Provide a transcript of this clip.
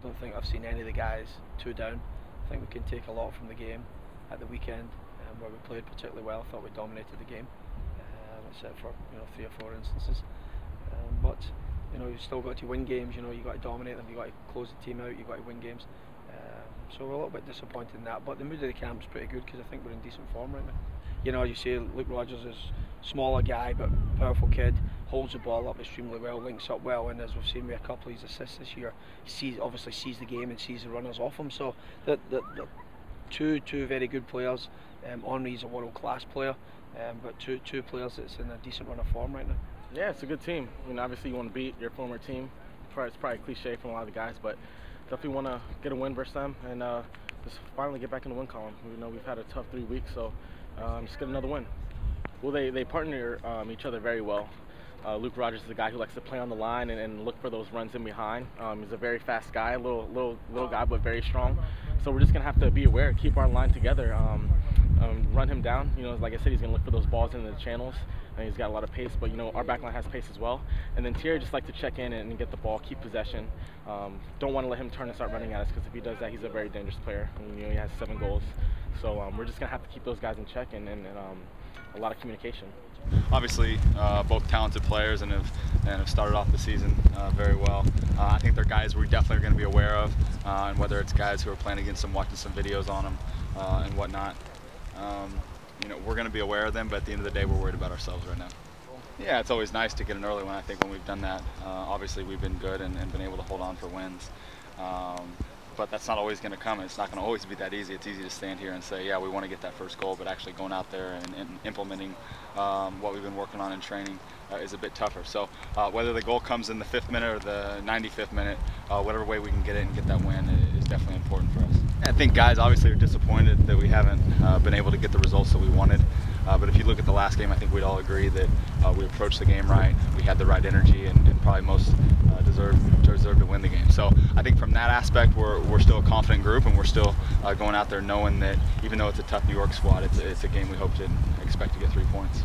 I don't think I've seen any of the guys too down. I think we can take a lot from the game at the weekend, where we played particularly well. I thought we dominated the game, except for 3 or 4 instances. But you've still got to win games. You've got to dominate them. You've got to close the team out. You've got to win games. So we're a little bit disappointed in that. But the mood of the camp's pretty good because I think we're in decent form right now. You see, Rodgers is a smaller guy but powerful kid. Holds the ball up extremely well, links up well, and as we've seen with a couple of his assists this year, he obviously sees the game and sees the runners off him. So the two very good players. Henry's a world-class player, but two players that's in a decent run of form right now. Yeah, it's a good team. Obviously you want to beat your former team. It's probably cliche from a lot of the guys, but definitely want to get a win versus them and just finally get back in the win column. We've had a tough 3 weeks, so just get another win. Well, they partner each other very well. Rodgers is a guy who likes to play on the line and look for those runs in behind. He's a very fast guy, little guy, but very strong. So we're just gonna have to be aware, keep our line together, run him down. Like I said, he's gonna look for those balls into the channels, and he's got a lot of pace. But our back line has pace as well. And then Thierry just likes to check in and get the ball, keep possession. Don't want to let him turn and start running at us, because if he does that, he's a very dangerous player. He has 7 goals. So we're just gonna have to keep those guys in check and a lot of communication. Obviously, both talented players and have started off the season very well. I think they're guys we definitely are going to be aware of, and whether it's guys who are playing against them, watching some videos on them, and whatnot. We're going to be aware of them, but at the end of the day, we're worried about ourselves right now. Yeah, it's always nice to get an early one. I think when we've done that, obviously we've been good and been able to hold on for wins. But that's not always going to come. It's not going to always be that easy. It's easy to stand here and say, yeah, we want to get that first goal, but actually going out there and implementing what we've been working on in training is a bit tougher. So whether the goal comes in the 5th minute or the 95th minute, whatever way we can get it and get that win is definitely important for us. I think guys obviously are disappointed that we haven't been able to get the results that we wanted. But if you look at the last game, I think we'd all agree that we approached the game right, we had the right energy, and probably most deserved to win the game. So I think from that aspect, we're still a confident group, and we're still going out there knowing that even though it's a tough New York squad, it's a game we hope to expect to get 3 points.